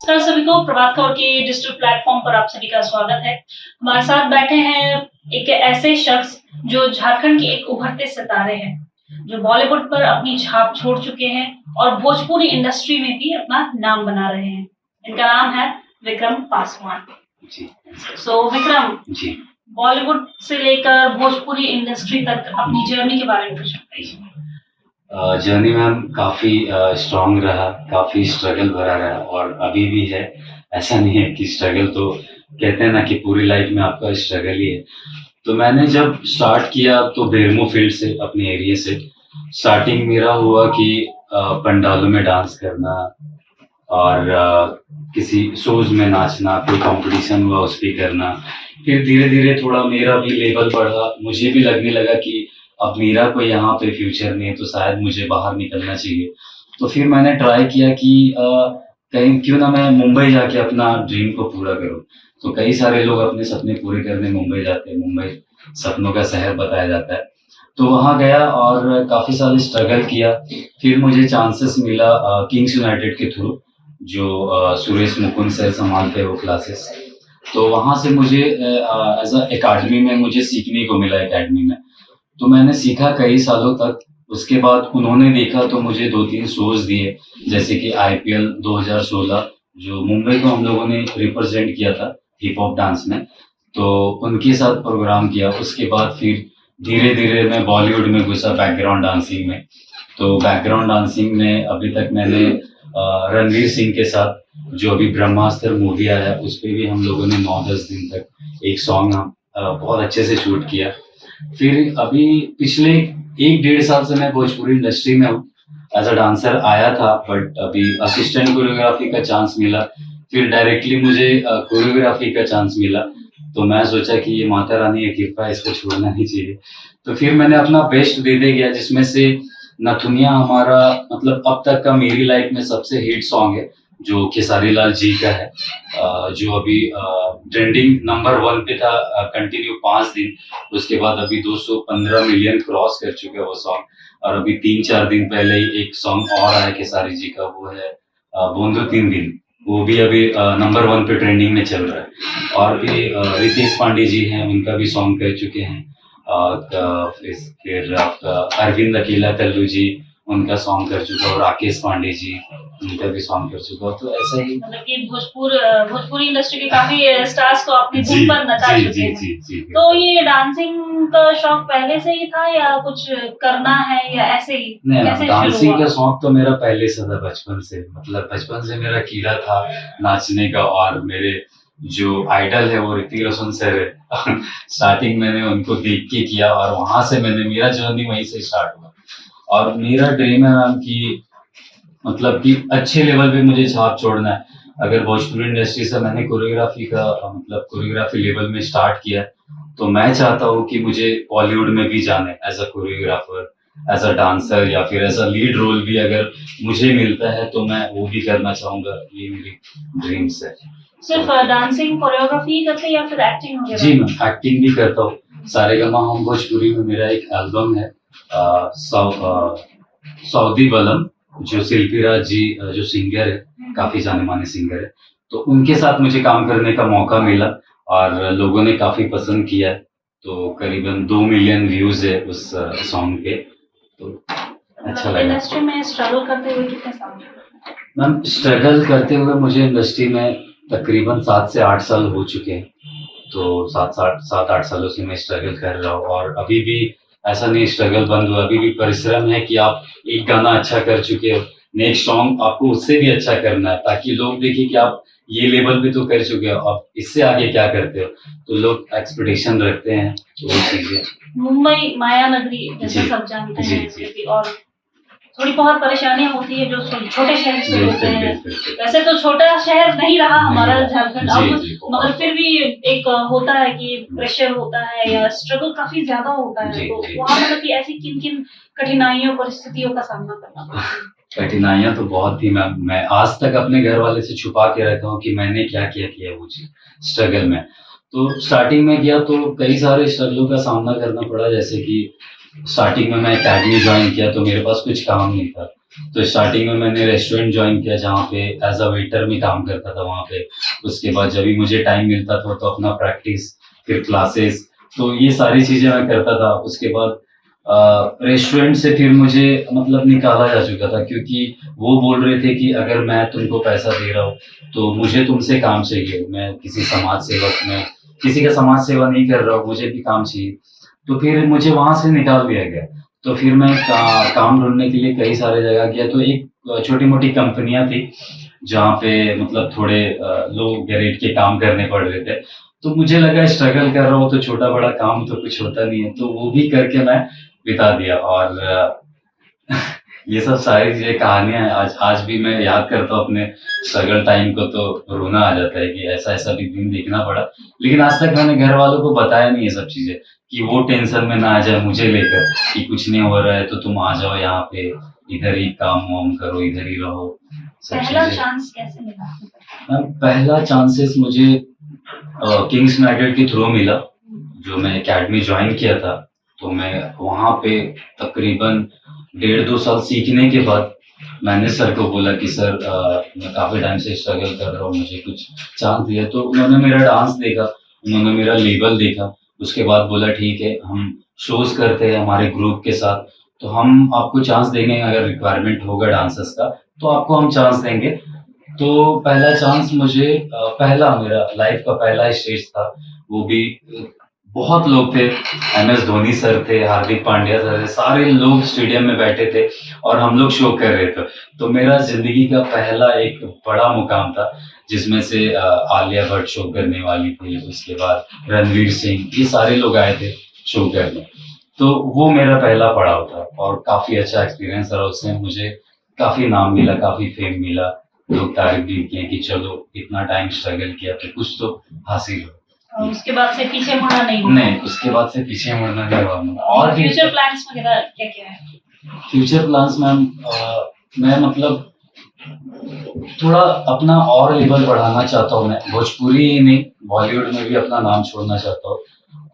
नमस्कार सभी को, प्रभात खबर के डिजिटल प्लेटफॉर्म पर आप सभी का स्वागत है। हमारे साथ बैठे हैं एक ऐसे शख्स जो झारखंड के एक उभरते सितारे हैं, जो बॉलीवुड पर अपनी छाप छोड़ चुके हैं और भोजपुरी इंडस्ट्री में भी अपना नाम बना रहे हैं। इनका नाम है विक्रम पासवान जी। विक्रम जी, बॉलीवुड से लेकर भोजपुरी इंडस्ट्री तक अपनी जर्नी के बारे में कुछ बताइए। जर्नी मैम काफ़ी स्ट्रॉन्ग रहा, काफ़ी स्ट्रगल भरा रहा और अभी भी है। ऐसा नहीं है कि स्ट्रगल तो कहते हैं ना कि पूरी लाइफ में आपका स्ट्रगल ही है। तो मैंने जब स्टार्ट किया तो बेरमो फील्ड से, अपने एरिया से स्टार्टिंग मेरा हुआ कि पंडालों में डांस करना और किसी शोज में नाचना, कोई कंपटीशन हुआ उस पे करना। फिर धीरे-धीरे थोड़ा मेरा भी लेवल बढ़ा, मुझे भी लगने लगा कि अब मेरा कोई यहाँ पे फ्यूचर नहीं है, तो शायद मुझे बाहर निकलना चाहिए। तो फिर मैंने ट्राई किया कि कहीं क्यों ना मैं मुंबई जाके अपना ड्रीम को पूरा करूँ। तो कई सारे लोग अपने सपने पूरे करने मुंबई जाते हैं, मुंबई सपनों का शहर बताया जाता है। तो वहाँ गया और काफ़ी साल स्ट्रगल किया। फिर मुझे चांसेस मिला किंग्स यूनाइटेड के थ्रू, जो सुरेश मुकुंद सर संभालते हैं वो क्लासेस। तो वहाँ से मुझे एज़ अ अकादमी में मुझे सीखने को मिला अकादमी में। तो मैंने सीखा कई सालों तक। उसके बाद उन्होंने देखा तो मुझे 2-3 शोज़ दिए, जैसे कि आईपीएल 2016, जो मुंबई को हम लोगों ने रिप्रेजेंट किया था हिप हॉप डांस में, तो उनके साथ प्रोग्राम किया। उसके बाद फिर धीरे-धीरे मैं बॉलीवुड में घुसा बैकग्राउंड डांसिंग में। तो बैकग्राउंड डांसिंग में अभी तक मैंने रणवीर सिंह के साथ, जो अभी ब्रह्मास्त्र मूवी आया है, उस पे भी हम लोगों ने 9-10 दिन तक एक सॉन्ग बहुत अच्छे से शूट किया। फिर अभी पिछले 1-1.5 साल से मैं भोजपुरी इंडस्ट्री में हूँ। एज़ अ डांसर आया था, बट अभी असिस्टेंट कोरियोग्राफी का चांस मिला। फिर डायरेक्टली मुझे कोरियोग्राफी का चांस मिला। तो मैं सोचा कि ये माता रानी की कृपा है, इसको छोड़ना नहीं चाहिए। तो फिर मैंने अपना बेस्ट देते गया, जिसमें से नथुनिया हमारा मतलब अब तक का मेरी लाइफ में सबसे हिट सॉन्ग है, जो खेसारी लाल जी का है, जो अभी ट्रेंडिंग नंबर 1 पे था कंटिन्यू 5 दिन। उसके बाद अभी 215 मिलियन क्रॉस कर चुका है वो सॉन्ग। और अभी 3-4 दिन पहले ही एक सॉन्ग और आया खेसारी जी का, वो है बोंदो 3 दिन। वो भी अभी नंबर 1 पे ट्रेंडिंग में चल रहा है। और भी रितेश पांडे जी हैं, उनका भी सॉन्ग कर चुके हैं। फिर अरविंद अकेला कल्लू जी, उनका सॉन्ग कर चुका और राकेश पांडे जी, उनका भी सॉन्ग कर चुका। तो ऐसा ही मतलब कि भोजपुरी इंडस्ट्री के काफी स्टार्स को अपनी धुन पर नचा चुके हैं। जी। तो ये डांसिंग का शौक पहले से ही था या कुछ करना है या ऐसे ही? नहीं, कैसे डांसिंग का शौक तो मेरा पहले से था, बचपन से। मतलब बचपन से मेरा कीड़ा था नाचने का। और मेरे जो आइडल है वो ऋतिक रोशन सर है। स्टार्टिंग मैंने उनको देख के किया और वहां से मेरा जर्नी वहीं से स्टार्ट हुआ। और मेरा ड्रीम है मैम कि मतलब कि अच्छे लेवल पे मुझे छाप छोड़ना है। अगर भोजपुरी इंडस्ट्री से मैंने कोरियोग्राफी का मतलब कोरियोग्राफी लेवल में स्टार्ट किया, तो मैं चाहता हूँ कि मुझे बॉलीवुड में भी जाना है as a choreographer, as a dancer, या फिर एज अ लीड रोल भी अगर मुझे मिलता है तो मैं वो भी करना चाहूंगा। ये मेरी ड्रीम्स है। सिर्फ डांसिंग कोरियोग्राफी करते हैं या फिर एक्टिंग वगैरह? जी मैं एक्टिंग भी करता हूँ। सारेगामा हम भोजपुरी में मेरा एक एल्बम है, सऊदी बलम, जो शिल्पी राज जी जो सिंगर है, काफी जाने माने सिंगर है। तो उनके साथ मुझे काम करने का मौका मिला और लोगों ने काफी पसंद किया है। तो करीबन 2 मिलियन व्यूज है उस सॉन्ग पे। तो अच्छा लगा। इंडस्ट्री में स्ट्रगल करते हुए कितने साल? मैम स्ट्रगल करते हुए मुझे इंडस्ट्री में तकरीबन 7 से 8 साल हो चुके हैं। तो 7-8 सालों से मैं स्ट्रगल कर रहा हूँ और अभी भी ऐसा नहीं स्ट्रगल बंद हुआ। अभी भी परिश्रम है कि आप एक गाना अच्छा कर चुके हो, नेक्स्ट सॉन्ग आपको उससे भी अच्छा करना है, ताकि लोग देखें कि आप ये लेवल पे तो कर चुके हो, अब इससे आगे क्या करते हो। तो लोग एक्सपेक्टेशन रखते हैं, तो वो चीजें। मुंबई माया नगरी जैसे सब जानते हैं, और थोड़ी बहुत परेशानियां होती है जो छोटे शहर से होते हैं। वैसे तो छोटा शहर नहीं रहा हमारा झारखंड अब, मगर फिर भी एक होता है कि प्रेशर होता है या स्ट्रगल काफी ज्यादा होता है। तो वहाँ मतलब कि ऐसी किन किन कठिनाइयों परिस्थितियों का सामना करना पड़ता है? कठिनाइयां तो बहुत थी मैम। मैं आज तक अपने घर वाले से छुपा के रखा हूँ कि मैंने क्या किया किया वो चीज स्ट्रगल में। तो स्टार्टिंग में किया तो कई सारे स्ट्रगलों का सामना करना पड़ा। जैसे कि स्टार्टिंग में मैं अकेडमी ज्वाइन किया तो मेरे पास कुछ काम नहीं था। तो स्टार्टिंग में मैंने रेस्टोरेंट ज्वाइन किया जहाँ पे एज अ वेटर में काम करता था वहाँ पे। उसके बाद जब भी मुझे टाइम मिलता था तो अपना प्रैक्टिस, फिर क्लासेस, तो ये सारी चीजें मैं करता था। उसके बाद रेस्टोरेंट से फिर मुझे मतलब निकाला जा चुका था, क्योंकि वो बोल रहे थे कि अगर मैं तुमको पैसा दे रहा हूँ तो मुझे तुमसे काम चाहिए, मैं किसी समाज सेवक में किसी का समाज सेवा नहीं कर रहा हूँ, मुझे भी काम चाहिए। तो फिर मुझे वहां से निकाल दिया गया। तो फिर मैं काम ढूंढने के लिए कई सारे जगह गया। तो एक छोटी मोटी कंपनियां थी जहाँ पे मतलब थोड़े लो ग्रेड के काम करने पड़ रहे थे। तो मुझे लगा स्ट्रगल कर रहा हूँ तो छोटा बड़ा काम तो कुछ होता नहीं है, तो वो भी करके मैं बिता दिया। और ये सब सारी चीजें कहानियां हैं। आज आज भी मैं याद करता हूँ अपने स्ट्रगल टाइम को, तो रोना आ जाता है कि ऐसा ऐसा भी दिन देखना पड़ा। लेकिन आज तक मैंने घर वालों को बताया नहीं ये सब चीजें, कि वो टेंशन में ना आ जाए मुझे लेकर कि कुछ नहीं हो रहा है तो तुम आ जाओ यहाँ पे, इधर ही काम वाम करो, इधर ही रहो, सब पहला चीजें। चांस कैसे मिला? मैम पहला चांसेस मुझे किंग्स यूनाइटेड के थ्रू मिला। जो मैं एकेडमी ज्वाइन किया था, तो मैं वहाँ पे तकरीबन 1.5-2 साल सीखने के बाद मैंने सर को बोला कि सर मैं काफ़ी टाइम से स्ट्रगल कर रहा हूँ, मुझे कुछ चांस दिया। तो उन्होंने मेरा डांस देखा, उन्होंने मेरा लेवल देखा, उसके बाद बोला ठीक है हम शोज करते हैं हमारे ग्रुप के साथ, तो हम आपको चांस देंगे, अगर रिक्वायरमेंट होगा डांसर्स का तो आपको हम चांस देंगे। तो पहला चांस मुझे पहला मेरा लाइफ का पहला स्टेज था। वो भी बहुत लोग थे, MS धोनी सर थे, हार्दिक पांड्या सर थे, सारे लोग स्टेडियम में बैठे थे और हम लोग शो कर रहे थे। तो मेरा जिंदगी का पहला एक बड़ा मुकाम था, जिसमें से आलिया भट्ट शो करने वाली थी, उसके बाद रणवीर सिंह, ये सारे लोग आए थे शो करने। तो वो मेरा पहला पड़ाव था और काफी अच्छा एक्सपीरियंस रहा। उससे मुझे काफी नाम मिला, काफी फेम मिला, लोग तारीफ भी किए कि चलो इतना टाइम स्ट्रगल किया तो कुछ तो हासिल हो। और उसके बाद से पीछे मुड़ना नहीं हुआ? नहीं, उसके बाद से पीछे मुड़ना नहीं हुआ। और भी फ्यूचर प्लान्स वगैरह क्या क्या है? फ्यूचर प्लान्स मैम, मैं मतलब थोड़ा अपना और लेवल बढ़ाना चाहता हूँ। मैं भोजपुरी ही नहीं, बॉलीवुड में भी अपना नाम छोड़ना चाहता हूँ।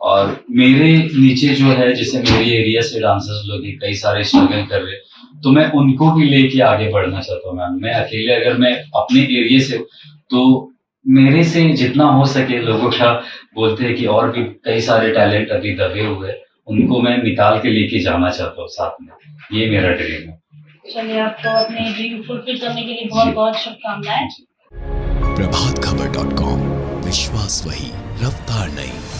और मेरे नीचे जो है, जैसे मेरी एरिया से डांसर्स लोग हैं, कई सारे स्ट्रगल कर रहे हैं, तो मैं उनको भी लेके आगे बढ़ना चाहता हूँ मैम। मैं अकेले अगर मैं अपने एरिया से हूँ, तो मेरे से जितना हो सके, लोगों का बोलते हैं कि और भी कई सारे टैलेंट अभी दबे हुए हैं, उनको मैं निकाल के लेके जाना चाहता हूँ साथ में। ये मेरा ड्रीम है। चलिए, आपको अपने ड्रीम फुलफिल करने के लिए बहुत बहुत शुभकामनाएं। प्रभातखबर.com, विश्वास वही, रफ्तार नहीं।